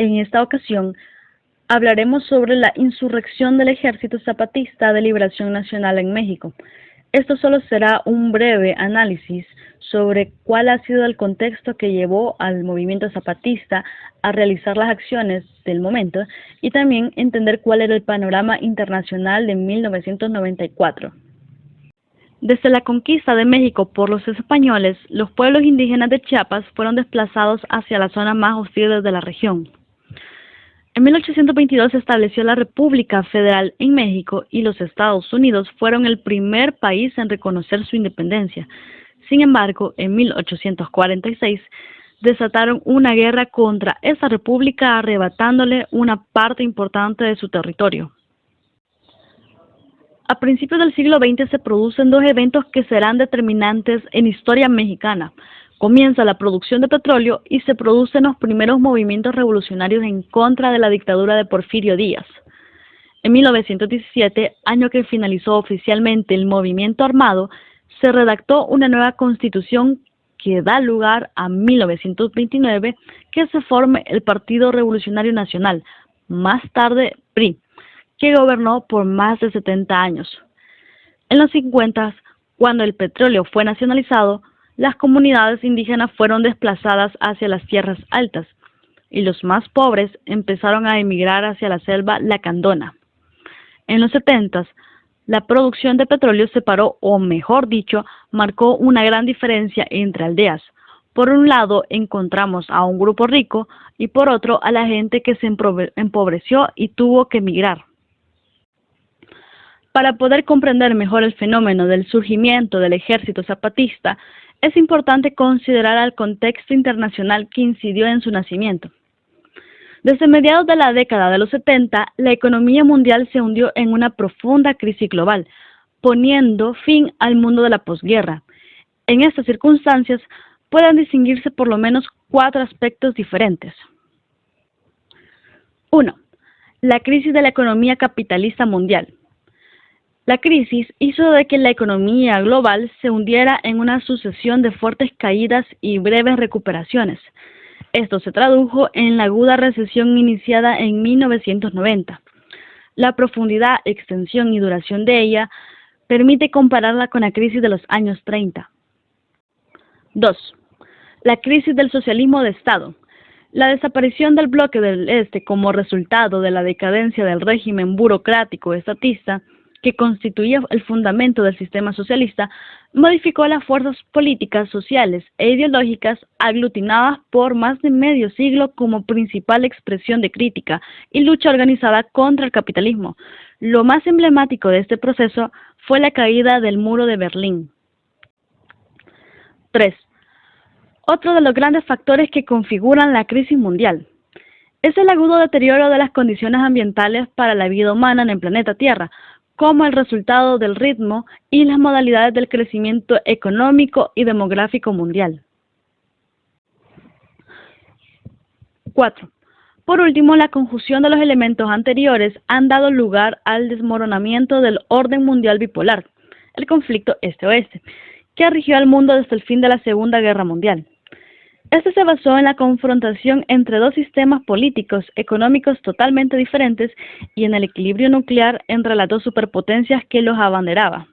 En esta ocasión hablaremos sobre la insurrección del Ejército Zapatista de Liberación Nacional en México. Esto solo será un breve análisis sobre cuál ha sido el contexto que llevó al movimiento zapatista a realizar las acciones del momento y también entender cuál era el panorama internacional de 1994. Desde la conquista de México por los españoles, los pueblos indígenas de Chiapas fueron desplazados hacia las zonas más hostiles de la región. En 1822 se estableció la República Federal en México y los Estados Unidos fueron el primer país en reconocer su independencia. Sin embargo, en 1846 desataron una guerra contra esa república, arrebatándole una parte importante de su territorio. A principios del siglo XX se producen dos eventos que serán determinantes en historia mexicana. Comienza la producción de petróleo y se producen los primeros movimientos revolucionarios en contra de la dictadura de Porfirio Díaz. En 1917, año que finalizó oficialmente el movimiento armado, se redactó una nueva constitución que da lugar a 1929 que se forme el Partido Revolucionario Nacional, más tarde PRI, que gobernó por más de 70 años. En los 50, cuando el petróleo fue nacionalizado, las comunidades indígenas fueron desplazadas hacia las tierras altas y los más pobres empezaron a emigrar hacia la selva lacandona. En los 70, la producción de petróleo separó, o mejor dicho, marcó una gran diferencia entre aldeas. Por un lado encontramos a un grupo rico y por otro a la gente que se empobreció y tuvo que emigrar. Para poder comprender mejor el fenómeno del surgimiento del ejército zapatista, es importante considerar el contexto internacional que incidió en su nacimiento. Desde mediados de la década de los 70, la economía mundial se hundió en una profunda crisis global, poniendo fin al mundo de la posguerra. En estas circunstancias, pueden distinguirse por lo menos 4 aspectos diferentes. 1. La crisis de la economía capitalista mundial. La crisis hizo de que la economía global se hundiera en una sucesión de fuertes caídas y breves recuperaciones. Esto se tradujo en la aguda recesión iniciada en 1990. La profundidad, extensión y duración de ella permite compararla con la crisis de los años 30. 2. La crisis del socialismo de Estado. La desaparición del bloque del Este como resultado de la decadencia del régimen burocrático estatista que constituía el fundamento del sistema socialista, modificó las fuerzas políticas, sociales e ideológicas aglutinadas por más de medio siglo como principal expresión de crítica y lucha organizada contra el capitalismo. Lo más emblemático de este proceso fue la caída del muro de Berlín. 3. Otro de los grandes factores que configuran la crisis mundial es el agudo deterioro de las condiciones ambientales para la vida humana en el planeta Tierra, como el resultado del ritmo y las modalidades del crecimiento económico y demográfico mundial. 4. Por último, la conjunción de los elementos anteriores han dado lugar al desmoronamiento del orden mundial bipolar, el conflicto este-oeste, que rigió al mundo desde el fin de la Segunda Guerra Mundial. Este se basó en la confrontación entre dos sistemas políticos, económicos totalmente diferentes y en el equilibrio nuclear entre las dos superpotencias que los abanderaba.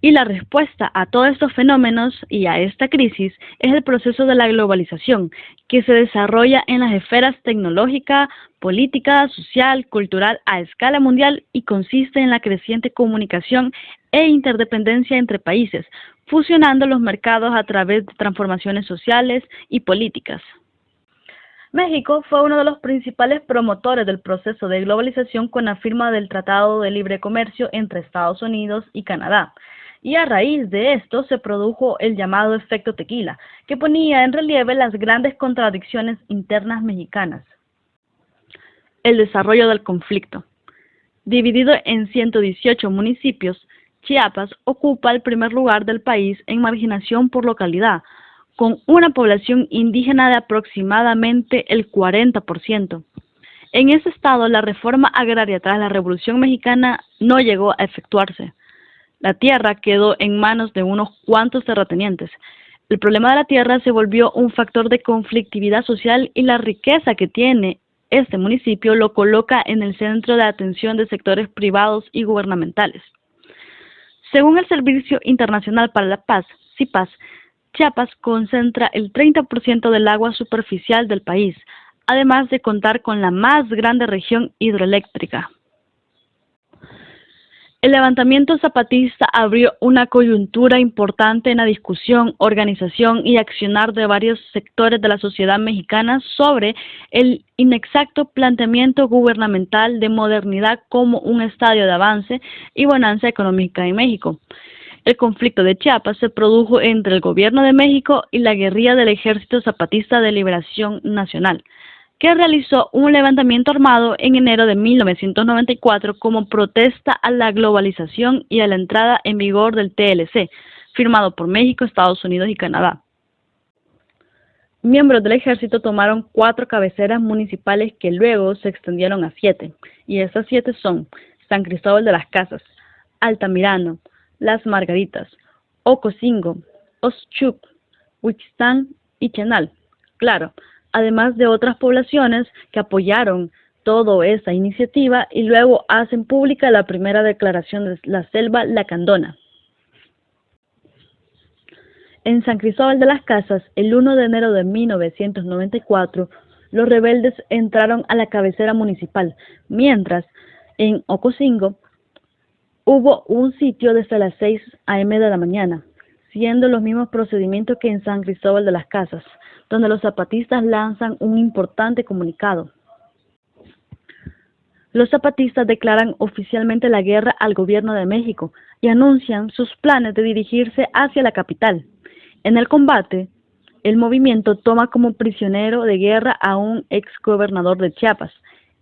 Y la respuesta a todos estos fenómenos y a esta crisis es el proceso de la globalización, que se desarrolla en las esferas tecnológica, política, social, cultural a escala mundial y consiste en la creciente comunicación e interdependencia entre países, fusionando los mercados a través de transformaciones sociales y políticas. México fue uno de los principales promotores del proceso de globalización con la firma del Tratado de Libre Comercio entre Estados Unidos y Canadá, y a raíz de esto se produjo el llamado efecto tequila, que ponía en relieve las grandes contradicciones internas mexicanas. El desarrollo del conflicto. Dividido en 118 municipios, Chiapas ocupa el primer lugar del país en marginación por localidad, con una población indígena de aproximadamente el 40%. En ese estado, la reforma agraria tras la Revolución Mexicana no llegó a efectuarse. La tierra quedó en manos de unos cuantos terratenientes. El problema de la tierra se volvió un factor de conflictividad social y la riqueza que tiene este municipio lo coloca en el centro de atención de sectores privados y gubernamentales. Según el Servicio Internacional para la Paz, CIPAS, Chiapas concentra el 30% del agua superficial del país, además de contar con la más grande región hidroeléctrica. El levantamiento zapatista abrió una coyuntura importante en la discusión, organización y accionar de varios sectores de la sociedad mexicana sobre el inexacto planteamiento gubernamental de modernidad como un estadio de avance y bonanza económica en México. El conflicto de Chiapas se produjo entre el gobierno de México y la guerrilla del Ejército Zapatista de Liberación Nacional, que realizó un levantamiento armado en enero de 1994 como protesta a la globalización y a la entrada en vigor del TLC, firmado por México, Estados Unidos y Canadá. Miembros del ejército tomaron 4 cabeceras municipales que luego se extendieron a 7, y estas 7 son San Cristóbal de las Casas, Altamirano, Las Margaritas, Ocosingo, Oxchuc, Huixtán y Chenal. Claro, además de otras poblaciones que apoyaron toda esta iniciativa y luego hacen pública la primera declaración de la Selva Lacandona. En San Cristóbal de las Casas, el 1 de enero de 1994, los rebeldes entraron a la cabecera municipal, mientras en Ocosingo hubo un sitio desde las 6 a.m. de la mañana, siendo los mismos procedimientos que en San Cristóbal de las Casas, donde los zapatistas lanzan un importante comunicado. Los zapatistas declaran oficialmente la guerra al gobierno de México y anuncian sus planes de dirigirse hacia la capital. En el combate, el movimiento toma como prisionero de guerra a un exgobernador de Chiapas,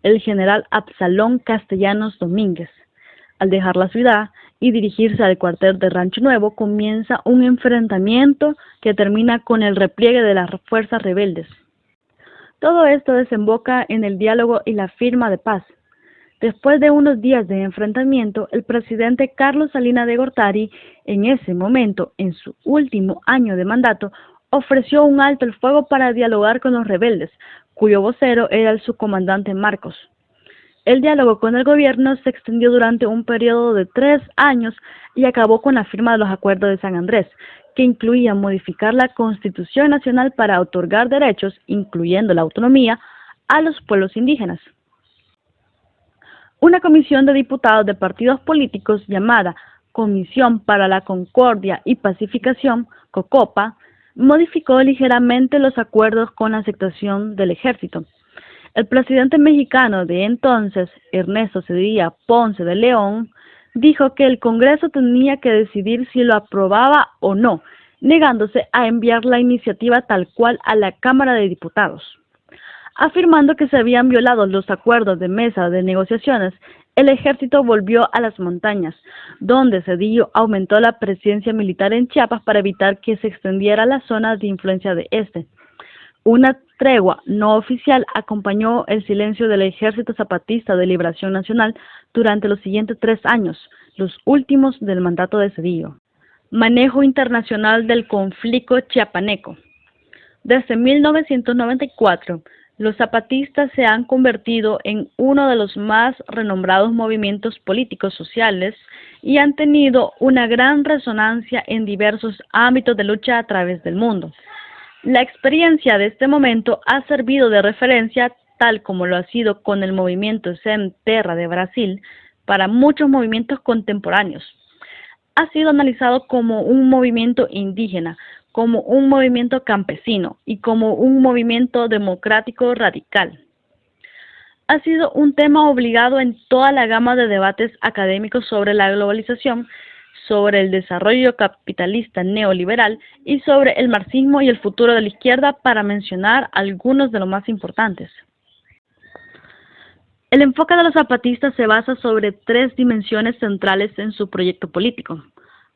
el general Absalón Castellanos Domínguez. Al dejar la ciudad y dirigirse al cuartel de Rancho Nuevo, comienza un enfrentamiento que termina con el repliegue de las fuerzas rebeldes. Todo esto desemboca en el diálogo y la firma de paz. Después de unos días de enfrentamiento, el presidente Carlos Salinas de Gortari, en ese momento, en su último año de mandato, ofreció un alto el fuego para dialogar con los rebeldes, cuyo vocero era el subcomandante Marcos. El diálogo con el gobierno se extendió durante un periodo de 3 años y acabó con la firma de los Acuerdos de San Andrés, que incluían modificar la Constitución Nacional para otorgar derechos, incluyendo la autonomía, a los pueblos indígenas. Una comisión de diputados de partidos políticos llamada Comisión para la Concordia y Pacificación, COCOPA, modificó ligeramente los acuerdos con la aceptación del ejército. El presidente mexicano de entonces, Ernesto Zedillo Ponce de León, dijo que el Congreso tenía que decidir si lo aprobaba o no, negándose a enviar la iniciativa tal cual a la Cámara de Diputados. Afirmando que se habían violado los acuerdos de mesa de negociaciones, el ejército volvió a las montañas, donde Zedillo aumentó la presencia militar en Chiapas para evitar que se extendiera la zona de influencia de este. Una tregua no oficial acompañó el silencio del Ejército Zapatista de Liberación Nacional durante los siguientes 3 años, los últimos del mandato de Zedillo. Manejo internacional del conflicto chiapaneco. Desde 1994, los zapatistas se han convertido en uno de los más renombrados movimientos políticos sociales y han tenido una gran resonancia en diversos ámbitos de lucha a través del mundo. La experiencia de este momento ha servido de referencia, tal como lo ha sido con el movimiento Sem Terra de Brasil, para muchos movimientos contemporáneos. Ha sido analizado como un movimiento indígena, como un movimiento campesino y como un movimiento democrático radical. Ha sido un tema obligado en toda la gama de debates académicos sobre la globalización, sobre el desarrollo capitalista neoliberal y sobre el marxismo y el futuro de la izquierda, para mencionar algunos de los más importantes. El enfoque de los zapatistas se basa sobre 3 dimensiones centrales en su proyecto político.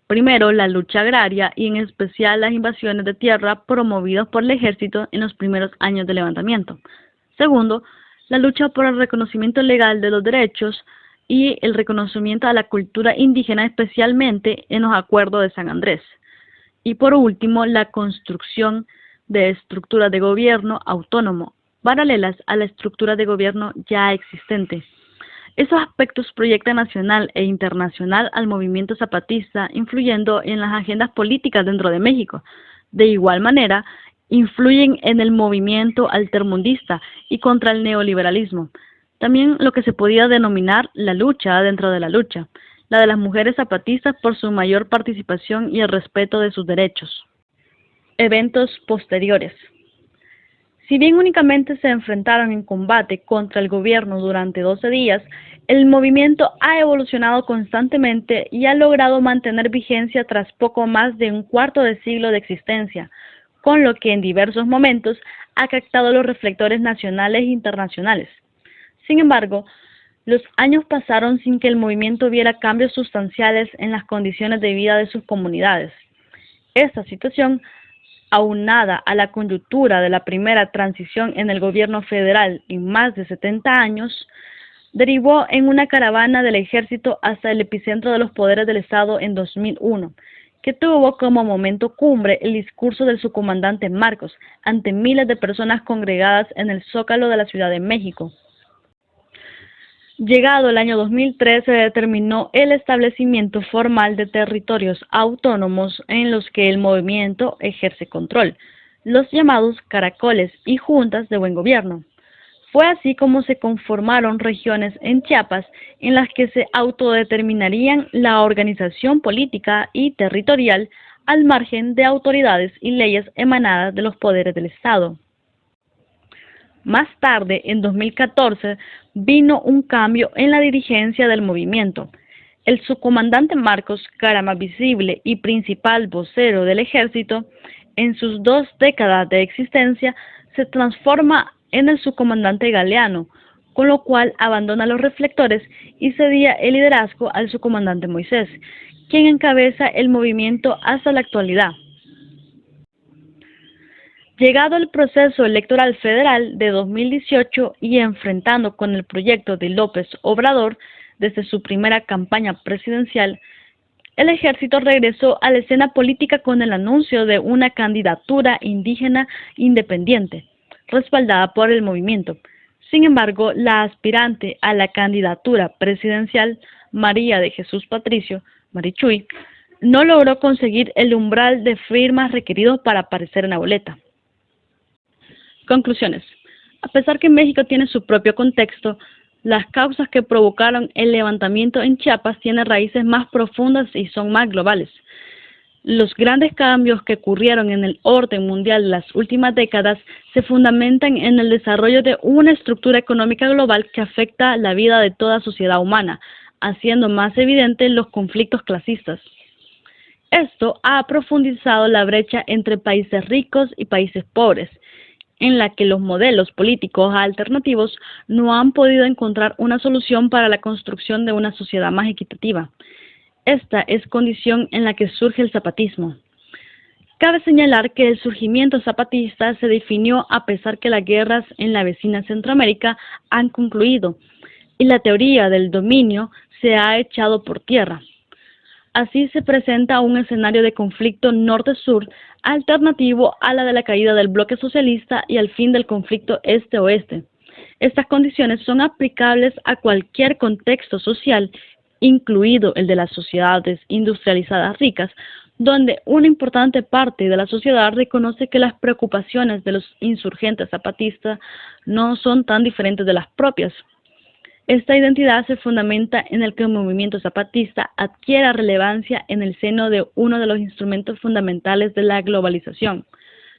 Primero, la lucha agraria y en especial las invasiones de tierra promovidas por el ejército en los primeros años del levantamiento. Segundo, la lucha por el reconocimiento legal de los derechos y el reconocimiento a la cultura indígena, especialmente en los acuerdos de San Andrés. Y por último, la construcción de estructuras de gobierno autónomo, paralelas a la estructura de gobierno ya existente. Esos aspectos proyectan nacional e internacional al movimiento zapatista, influyendo en las agendas políticas dentro de México. De igual manera, influyen en el movimiento altermundista y contra el neoliberalismo. También lo que se podía denominar la lucha dentro de la de las mujeres zapatistas por su mayor participación y el respeto de sus derechos. Eventos posteriores. Si bien únicamente se enfrentaron en combate contra el gobierno durante 12 días, el movimiento ha evolucionado constantemente y ha logrado mantener vigencia tras poco más de un cuarto de siglo de existencia, con lo que en diversos momentos ha captado los reflectores nacionales e internacionales. Sin embargo, los años pasaron sin que el movimiento viera cambios sustanciales en las condiciones de vida de sus comunidades. Esta situación, aunada a la coyuntura de la primera transición en el gobierno federal en más de 70 años, derivó en una caravana del ejército hasta el epicentro de los poderes del Estado en 2001, que tuvo como momento cumbre el discurso del subcomandante Marcos ante miles de personas congregadas en el Zócalo de la Ciudad de México. Llegado el año 2003 se determinó el establecimiento formal de territorios autónomos en los que el movimiento ejerce control, los llamados caracoles y juntas de buen gobierno. Fue así como se conformaron regiones en Chiapas en las que se autodeterminarían la organización política y territorial al margen de autoridades y leyes emanadas de los poderes del Estado. Más tarde, en 2014, vino un cambio en la dirigencia del movimiento. El subcomandante Marcos, cara más visible y principal vocero del ejército, en sus 2 décadas de existencia, se transforma en el subcomandante Galeano, con lo cual abandona los reflectores y cedía el liderazgo al subcomandante Moisés, quien encabeza el movimiento hasta la actualidad. Llegado el proceso electoral federal de 2018 y enfrentando con el proyecto de López Obrador desde su primera campaña presidencial, el ejército regresó a la escena política con el anuncio de una candidatura indígena independiente, respaldada por el movimiento. Sin embargo, la aspirante a la candidatura presidencial, María de Jesús Patricio, Marichuy, no logró conseguir el umbral de firmas requerido para aparecer en la boleta. Conclusiones. A pesar que México tiene su propio contexto, las causas que provocaron el levantamiento en Chiapas tienen raíces más profundas y son más globales. Los grandes cambios que ocurrieron en el orden mundial en las últimas décadas se fundamentan en el desarrollo de una estructura económica global que afecta la vida de toda sociedad humana, haciendo más evidentes los conflictos clasistas. Esto ha profundizado la brecha entre países ricos y países pobres, en la que los modelos políticos alternativos no han podido encontrar una solución para la construcción de una sociedad más equitativa. Esta es condición en la que surge el zapatismo. Cabe señalar que el surgimiento zapatista se definió a pesar que las guerras en la vecina Centroamérica han concluido y la teoría del dominio se ha echado por tierra. Así se presenta un escenario de conflicto norte-sur alternativo a la de la caída del bloque socialista y al fin del conflicto este-oeste. Estas condiciones son aplicables a cualquier contexto social, incluido el de las sociedades industrializadas ricas, donde una importante parte de la sociedad reconoce que las preocupaciones de los insurgentes zapatistas no son tan diferentes de las propias. Esta identidad se fundamenta en el que el movimiento zapatista adquiera relevancia en el seno de uno de los instrumentos fundamentales de la globalización,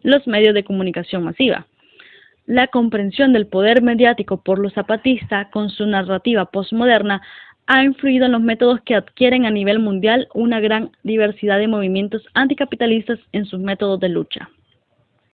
los medios de comunicación masiva. La comprensión del poder mediático por los zapatistas con su narrativa postmoderna ha influido en los métodos que adquieren a nivel mundial una gran diversidad de movimientos anticapitalistas en sus métodos de lucha.